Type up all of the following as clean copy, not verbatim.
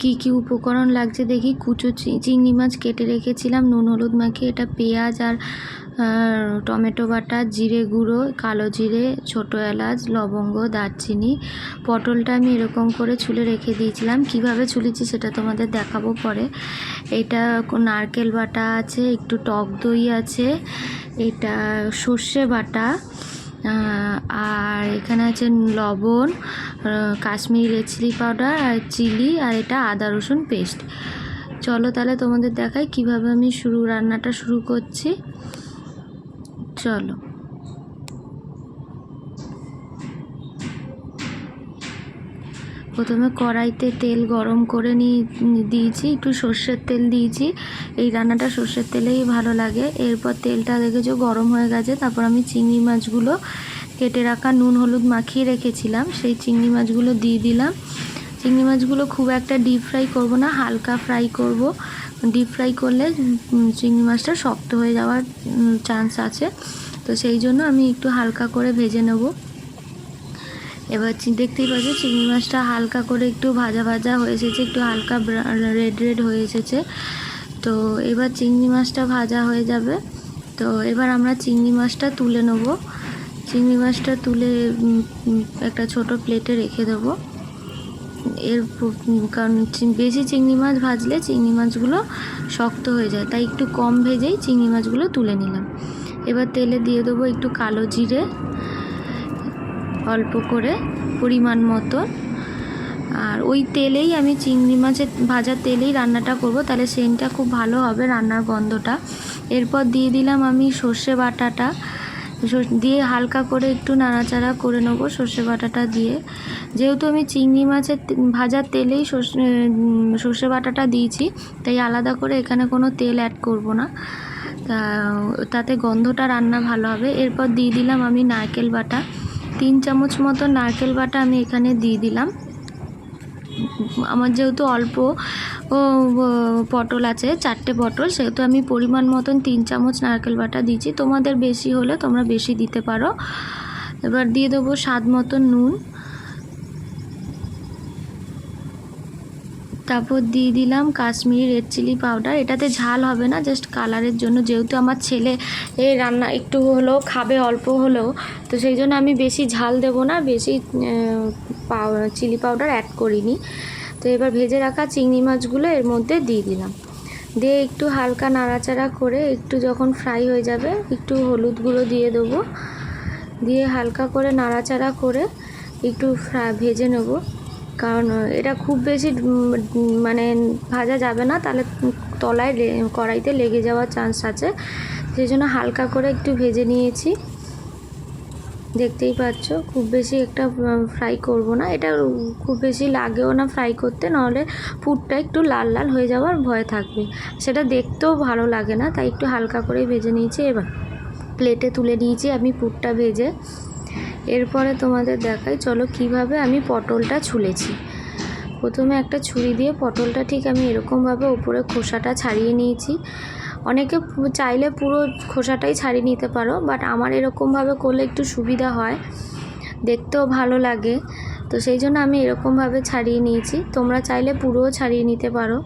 কি কি উপকরণ লাগছে দেখি। কুচো চিংড়ি মাছ কেটে রেখেছিলাম নুন হলুদ মাখিয়ে। এটা পেঁয়াজ আর টমেটো বাটা, জিরে গুঁড়ো, কালো জিরে, ছোটো এলাচ, লবঙ্গ, দারচিনি। পটলটা আমি এরকম করে ছুলে রেখে দিয়েছিলাম। কিভাবে ছুলেছি সেটা তোমাদের দেখাবো পরে। এটা নারকেল বাটা আছে, একটু টক দই আছে, এটা সর্ষে বাটা, আর এখানে আছে লবণ, কাশ্মীরি রেড চিলি পাউডার আর চিলি, আর এটা আদা রসুন পেস্ট। চলো তাহলে তোমাদের দেখাই কিভাবে আমি রান্নাটা শুরু করছি। চলো। প্রথমে কড়াইতে তেল গরম করে দিয়েছি, একটু সর্ষের তেল দিয়েছি। এই রান্নাটা সর্ষের তেলেই ভালো লাগে। এরপর তেলটা দেখেছো গরম হয়ে গেছে। তারপর আমি চিংড়ি মাছগুলো কেটে রাখা নুন হলুদ মাখিয়ে রেখেছিলাম, সেই চিংড়ি মাছগুলো দিয়ে দিলাম। চিংড়ি মাছগুলো খুব একটা ডিপ ফ্রাই করব না, হালকা ফ্রাই করব। ডিপ ফ্রাই করলে চিংড়ি মাছটা শক্ত হয়ে যাওয়ার চান্স আছে, তো সেই জন্য আমি একটু হালকা করে ভেজে নেব। এবার দেখতেই পাচ্ছ চিংড়ি মাছটা হালকা করে একটু ভাজা ভাজা হয়ে এসেছে, একটু হালকা রেড রেড হয়ে এসেছে। তো এবার চিংড়ি মাছটা ভাজা হয়ে যাবে। তো এবার আমরা চিংড়ি মাছটা তুলে নেব। চিংড়ি মাছটা তুলে একটা ছোট প্লেটে রেখে দেবো। কারণ বেশি চিংড়ি মাছ ভাজলে চিংড়ি মাছগুলো শক্ত হয়ে যায়, তাই একটু কম ভেজেই চিংড়ি মাছগুলো তুলে নিলাম। এবার তেলে দিয়ে দেবো একটু কালো জিরে, অল্প করে পরিমাণ মতো। আর ওই তেলেই আমি চিংড়ি মাছের ভাজা তেলেই রান্নাটা করব, তাহলে সেন্টটা খুব ভালো হবে, রান্নার গন্ধটা। এরপর দিয়ে দিলাম আমি সর্ষে বাটাটা, দিয়ে হালকা করে একটু নাড়াচাড়া করে নেবো সর্ষে বাটাটা দিয়ে। যেহেতু আমি চিংড়ি মাছের ভাজার তেলেই সর্ষে বাটাটা দিয়েছি, তাই আলাদা করে এখানে কোনো তেল অ্যাড করব না, তাতে গন্ধটা রান্না ভালো হবে। এরপর দিয়ে দিলাম আমি নারকেল বাটা, 3 চামচ মতো নারকেল বাটা আমি এখানে দিয়ে দিলাম। আমার যেহেতু অল্প পটল আছে, 4টে পটল, সেহেতু আমি পরিমাণ মতন 3 চামচ নারকেল বাটা দিয়েছি। তোমাদের বেশি হলে তোমরা বেশি দিতে পারো। এবার দিয়ে দেবো স্বাদ মতো নুন। তারপর দিয়ে দিলাম কাশ্মীরি রেড চিলি পাউডার। এটাতে ঝাল হবে না, জাস্ট কালারের জন্য। যেহেতু আমার ছেলে এই রান্না একটু হলেও খাবে, অল্প হলেও, তো সেই জন্য আমি বেশি ঝাল দেব না, বেশি চিলি পাউডার অ্যাড করিনি। তো এবার ভেজে রাখা চিংড়ি মাছগুলো এর মধ্যে দিয়ে দিলাম। দিয়ে একটু হালকা নাড়াচাড়া করে একটু যখন ফ্রাই হয়ে যাবে, একটু হলুদ গুঁড়ো দিয়ে দেবো। দিয়ে হালকা করে নাড়াচাড়া করে একটু ভেজে নেব। কারণ এটা খুব বেশি মানে ভাজা যাবে না, তাহলে তলায় কড়াইতে লেগে যাওয়ার চান্স আছে। সেই জন্য হালকা করে একটু ভেজে নিয়েছি। দেখতেই পাচ্ছ খুব বেশি একটা ফ্রাই করব না, এটা খুব বেশি লাগেও না ফ্রাই করতে, নাহলে পুরটা একটু লাল লাল হয়ে যাওয়ার ভয় থাকবে, সেটা দেখতেও ভালো লাগে না, তাই একটু হালকা করে ভেজে নিয়েছি। এবার প্লেটে তুলে নিয়েছি আমি পুরটা ভেজে। এরপরে তোমাদের দেখাই চলো কিভাবে আমি পটলটা ছুলেছি। প্রথমে একটা ছুরি দিয়ে পটলটা ঠিক আমি এরকমভাবে উপরে খোসাটা ছাড়িয়ে নিয়েছি। অনেকে চাইলে পুরো খোসাটাই ছাড়িয়ে নিতে পারো, বাট আমার এরকমভাবে করলে একটু সুবিধা হয়, দেখতেও ভালো লাগে, তো সেই জন্য আমি এরকমভাবে ছাড়িয়ে নিয়েছি। তোমরা চাইলে পুরোও ছাড়িয়ে নিতে পারো।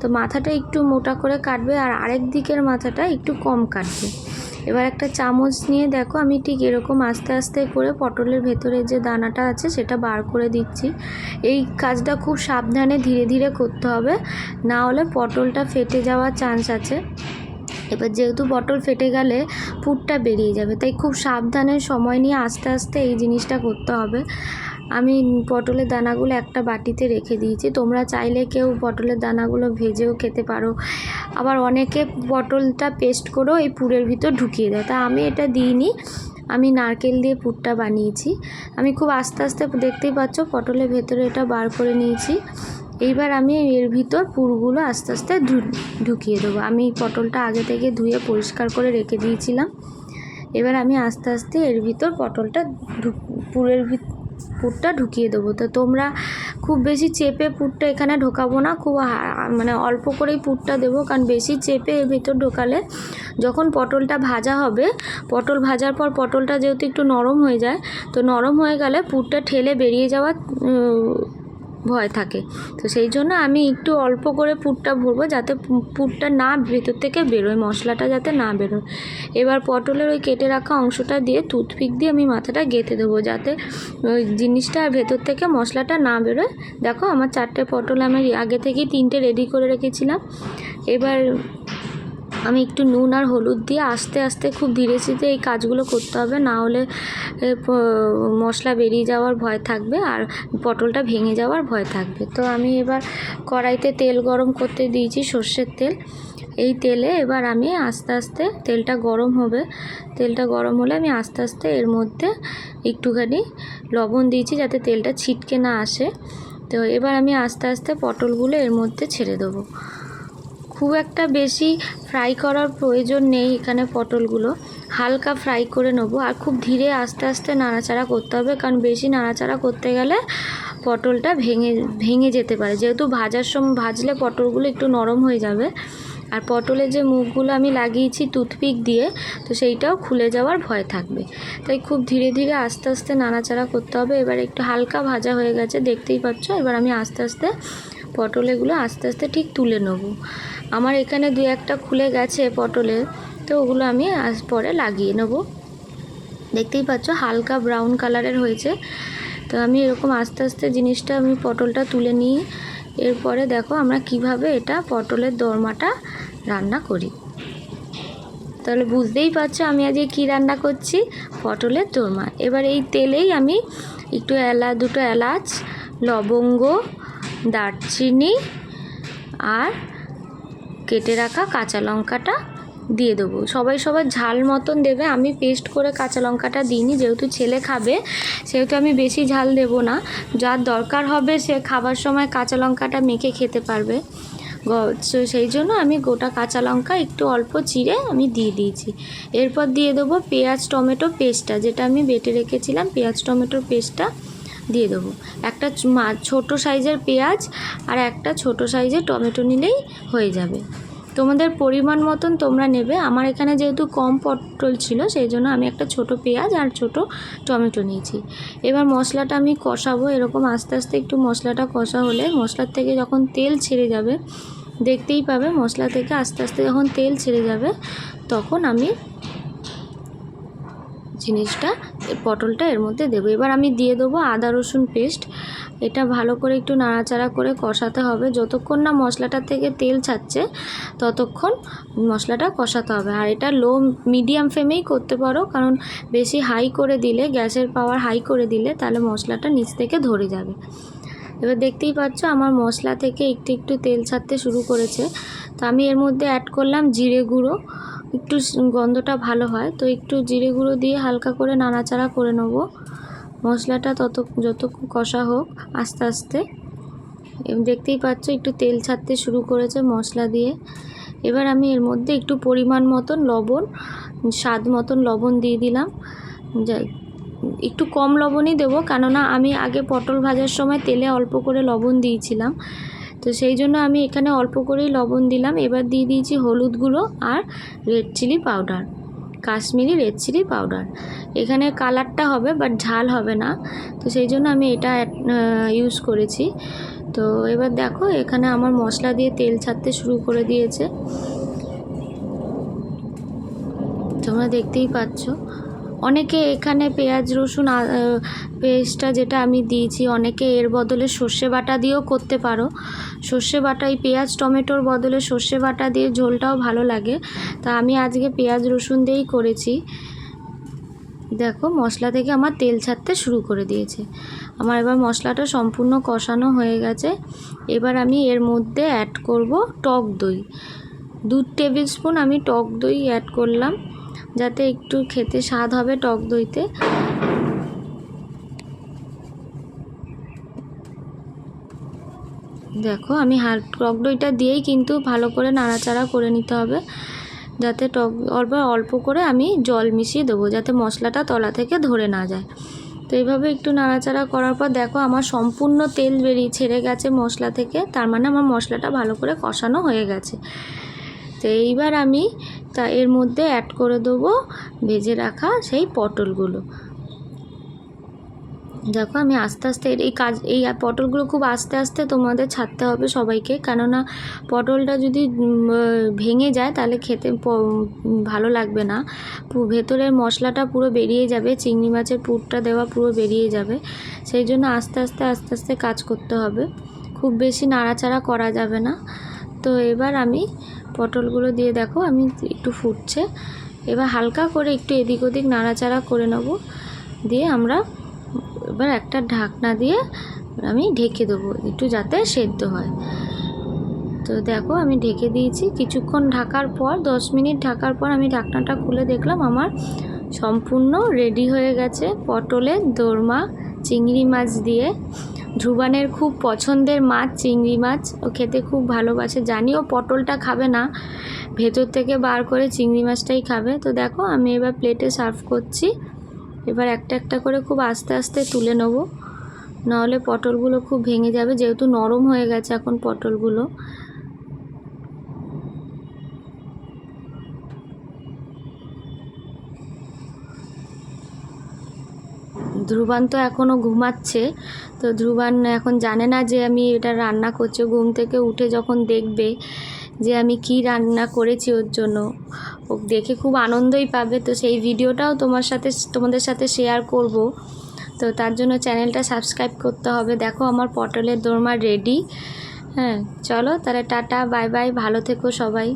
তো মাথাটা একটু মোটা করে কাটবে, আর আরেক দিকের মাথাটা একটু কম কাটবে। এবার একটা চামচ নিয়ে দেখো আমি ঠিক এরকম আস্তে আস্তে করে পটলের ভেতরে যে দানাটা আছে সেটা বার করে দিচ্ছি। এই কাজটা খুব সাবধানে ধীরে ধীরে করতে হবে, না হলে পটলটা ফেটে যাওয়ার চান্স আছে। এবার যেহেতু পটল ফেটে গেলে পুরটা বেরিয়ে যাবে, তাই খুব সাবধানে সময় নিয়ে আস্তে আস্তে এই জিনিসটা করতে হবে। আমি পটলের দানাগুলো একটা বাটিতে রেখে দিয়েছি। তোমরা চাইলে কেউ পটলের দানাগুলো ভেজেও খেতে পারো, আবার অনেকে পটলটা পেস্ট করেও এই পুরের ভিতর ঢুকিয়ে দেয়, তা আমি এটা দিইনি। আমি নারকেল দিয়ে পুরটা বানিয়েছি। আমি খুব আস্তে আস্তে, দেখতেই পাচ্ছ পটলের ভেতরে এটা বার করে নিয়েছি। এইবার আমি এর ভিতর পুরগুলো আস্তে আস্তে ঢুকিয়ে দেবো। আমি পটলটা আগে থেকে ধুয়ে পরিষ্কার করে রেখে দিয়েছিলাম। এবার আমি আস্তে আস্তে এর ভিতর পটলটা পুরটা ঢুকিয়ে দেবো। তো তোমরা খুব বেশি চেপে পুরটা এখানে ঢোকাবো না, খুব মানে অল্প করেই পুরটা দেবো, কারণ বেশি চেপে এর ভিতর ঢোকালে যখন পটলটা ভাজা হবে, পটল ভাজার পর পটলটা যেহেতু একটু নরম হয়ে যায়, তো নরম হয়ে গেলে পুরটা ঠেলে বেরিয়ে যাওয়ার ভয় থাকে। তো সেই জন্য আমি একটু অল্প করে পুরটা ভরবো, যাতে পুরটা না ভেতর থেকে বেরোয়, মশলাটা যাতে না বেরোয়। এবার পটলের ওই কেটে রাখা অংশটা দিয়ে টুথপিক দিয়ে আমি মাথাটা গেঁথে দেবো, যাতে ওই জিনিসটা ভেতর থেকে মশলাটা না বেরোয়। দেখো আমার 4টে পটল আমি আগে থেকেই 3টে রেডি করে রেখেছিলাম। এবার আমি একটু নুন আর হলুদ দিয়ে আস্তে আস্তে খুব ধীরে ধীরে এই কাজগুলো করতে হবে, না হলে মশলা বেরিয়ে যাওয়ার ভয় থাকবে আর পটলটা ভেঙে যাওয়ার ভয় থাকবে। তো আমি এবার কড়াইতে তেল গরম করতে দিয়েছি, সর্ষের তেল। এই তেলে এবার আমি আস্তে আস্তে, তেলটা গরম হবে, তেলটা গরম হলে আমি আস্তে আস্তে এর মধ্যে একটুখানি লবণ দিয়েছি যাতে তেলটা ছিটকে না আসে। তো এবার আমি আস্তে আস্তে পটলগুলো এর মধ্যে ছেড়ে দেবো। খুব একটা বেশি ফ্রাই করার প্রয়োজন নেই এখানে, পটলগুলো হালকা ফ্রাই করে নেবো। আর খুব ধীরে আস্তে আস্তে নাড়াচাড়া করতে হবে, কারণ বেশি নাড়াচাড়া করতে গেলে পটলটা ভেঙে যেতে পারে, যেহেতু ভাজার সময় ভাজলে পটলগুলো একটু নরম হয়ে যাবে। আর পটলের যে মুখগুলো আমি লাগিয়েছি টুথপিক দিয়ে, তো সেইটাও খুলে যাওয়ার ভয় থাকবে। তাই খুব ধীরে ধীরে আস্তে আস্তে নাড়াচাড়া করতে হবে। এবার একটু হালকা ভাজা হয়ে গেছে, দেখতেই পাচ্ছ। এবার আমি আস্তে আস্তে পটলগুলো আস্তে আস্তে ঠিক তুলে নেব। আমার এখানে 2-1টা খুলে গেছে পটলের, তো ওগুলো আমি পরে লাগিয়ে নেব। দেখতেই পাচ্ছ হালকা ব্রাউন কালারের হয়েছে। তো আমি এরকম আস্তে আস্তে জিনিসটা আমি পটলটা তুলে নিই। এরপরে দেখো আমরা কিভাবে এটা পটলের দোরমাটা রান্না করি। তাহলে বুঝতেই পারছো আমি আজকে কী রান্না করছি, পটলের দোরমা। এবার এই তেলেই আমি একটু 2টো এলাচ, লবঙ্গ, দারচিনি আর কেটে রাখা কাঁচা লঙ্কাটা দিয়ে দেবো। সবাই ঝাল মতন দেবে, আমি পেস্ট করে কাঁচা লঙ্কাটা দিইনি, যেহেতু ছেলে খাবে সেহেতু আমি বেশি ঝাল দেব না। যার দরকার হবে সে খাবার সময় কাঁচা লঙ্কাটা মেখে খেতে পারবে, সেই জন্য আমি গোটা কাঁচা লঙ্কা একটু অল্প চিড়ে আমি দিয়ে দিয়েছি। এরপর দিয়ে দেবো পেঁয়াজ টমেটো পেস্টটা, যেটা আমি বেটে রেখেছিলাম, পেঁয়াজ টমেটোর পেস্টটা দিয়ে দেবো। একটা ছোট সাইজের পেঁয়াজ আর একটা ছোট সাইজের টমেটো নিলেই হয়ে যাবে। তোমাদের পরিমাণ মতন তোমরা নেবে। আমার এখানে যেহেতু কম পটল ছিল সেই জন্য আমি একটা ছোট পেঁয়াজ আর ছোট টমেটো নিয়েছি। এবার মশলাটা আমি কষাবো। এরকম আস্তে আস্তে একটু মশলাটা কষা হলে, মশলার থেকে যখন তেল ছেড়ে যাবে, দেখতেই পাবে মশলা থেকে আস্তে আস্তে যখন তেল ছেড়ে যাবে, তখন আমি জিনিসটা পটলটা এর মধ্যে দেবো। এবার আমি দিয়ে দেবো আদা রসুন পেস্ট। এটা ভালো করে একটু নাড়াচাড়া করে কষাতে হবে, যতক্ষণ না মশলাটা থেকে তেল ছাড়ছে ততক্ষণ মশলাটা কষাতে হবে। আর এটা মিডিয়াম ফ্লেমেই করতে পারো, কারণ বেশি হাই করে দিলে, গ্যাসের পাওয়ার হাই করে দিলে তাহলে মশলাটা নিচ থেকে ধরে যাবে। এবার দেখতেই পাচ্ছ আমার মশলা থেকে একটু একটু তেল ছাড়তে শুরু করেছে। তো আমি এর মধ্যে অ্যাড করলাম জিরে গুঁড়ো, একটু গন্ধটা ভালো হয়, তো একটু জিরে গুঁড়ো দিয়ে হালকা করে নাড়াচাড়া করে নেব। মশলাটা যত কষা হোক আস্তে আস্তে। দেখতেই পাচ্ছ একটু তেল ছাড়তে শুরু করেছে মশলা দিয়ে। এবার আমি এর মধ্যে একটু পরিমাণ মতন লবণ, স্বাদ মতন লবণ দিয়ে দিলাম। একটু কম লবণই দেবো, কেননা আমি আগে পটল ভাজার সময় তেলে অল্প করে লবণ দিয়েছিলাম, তো সেই জন্য আমি এখানে অল্প করেই লবণ দিলাম। এবার দিয়ে দিয়েছি হলুদ গুঁড়ো আর red chilli powder, Kashmiri red chilli powder. এখানে কালারটা হবে বাট ঝাল হবে না, তো সেই জন্য আমি এটা ইউজ করেছি। তো এবার দেখো এখানে আমার মশলা দিয়ে তেল ছাড়তে শুরু করে দিয়েছে, তোমরা দেখতেই পাচ্ছ। অনেকে এখানে পেঁয়াজ রসুন পেস্টটা যেটা আমি দিয়েছি, অনেকে এর বদলে সর্ষে বাটা দিয়েও করতে পারো। সর্ষে বাটা, এই পেঁয়াজ টমেটোর বদলে সর্ষে বাটা দিয়ে ঝোলটাও ভালো লাগে, তা আমি আজকে পেঁয়াজ রসুন দিয়েই করেছি। দেখো মশলা থেকে আমার তেল ছাড়তে শুরু করে দিয়েছে। আমার এবার মশলাটা সম্পূর্ণ কষানো হয়ে গেছে। এবার আমি এর মধ্যে অ্যাড করব টক দই। 2 টেবিল স্পুন আমি টক দই অ্যাড করলাম, যাতে একটু খেতে স্বাদ হবে টক দইতে। দেখো আমি টক দইটা দিয়েই কিন্তু ভালো করে নাড়াচাড়া করে নিতে হবে, যাতে অল্প করে আমি জল মিশিয়ে দেবো, যাতে মশলাটা তলা থেকে ধরে না যায়। তো এইভাবে একটু নাড়াচাড়া করার পর দেখো আমার সম্পূর্ণ তেল ছেড়ে গেছে মশলা থেকে, তার মানে আমার মশলাটা ভালো করে কষানো হয়ে গেছে। তো এইবার আমি এর মধ্যে অ্যাড করে দেবো ভেজে রাখা সেই পটলগুলো। দেখো আমি আস্তে আস্তে এই পটলগুলো খুব আস্তে আস্তে তোমাদের ছাড়তে হবে সবাইকে, কেননা পটলটা যদি ভেঙে যায় তাহলে খেতে ভালো লাগবে না। ভেতরের মশলাটা পুরো বেরিয়ে যাবে, চিংড়ি মাছের পুরটা দেওয়া পুরো বেরিয়ে যাবে, সেই জন্য আস্তে আস্তে আস্তে আস্তে কাজ করতে হবে, খুব বেশি নাড়াচাড়া করা যাবে না। তো এবার আমি পটলগুলো দিয়ে দেখো আমি একটু ফুটছে, এবার হালকা করে একটু এদিক ওদিক নাড়াচাড়া করে নেব, দিয়ে আমরা এবার একটা ঢাকনা দিয়ে আমি ঢেকে দেবো একটু যাতে সেদ্ধ হয়। তো দেখো আমি ঢেকে দিয়েছি, কিছুক্ষণ ঢাকার পর 10 মিনিট ঢাকার পর আমি ঢাকনাটা খুলে দেখলাম আমার সম্পূর্ণ রেডি হয়ে গেছে পটলের দোরমা চিংড়ি মাছ দিয়ে। ধ্রুবানের খুব পছন্দের মাছ চিংড়ি মাছ, ও খেতে খুব ভালোবাসে, জানিও পটলটা খাবে না, ভেতর থেকে বার করে চিংড়ি মাছটাই খাবে। তো দেখো আমি এবার প্লেটে সার্ভ করছি, এবার একটা একটা করে খুব আস্তে আস্তে তুলে নেব, নাহলে পটলগুলো খুব ভেঙে যাবে, যেহেতু নরম হয়ে গেছে এখন পটলগুলো। ধ্রুবান তো এখনও ঘুমাচ্ছে, তো ধ্রুবান এখন জানে না যে আমি এটা রান্না করছি, ঘুম থেকে উঠে যখন দেখবে যে আমি কি রান্না করেছি ওর জন্য, ও দেখে খুব আনন্দই পাবে। তো সেই ভিডিওটাও তোমাদের সাথে শেয়ার করব, তো তার জন্য চ্যানেলটা সাবস্ক্রাইব করতে হবে। দেখো আমার পটলের দোরমা রেডি। হ্যাঁ চলো তাহলে টাটা বাই বাই, ভালো থেকো সবাই।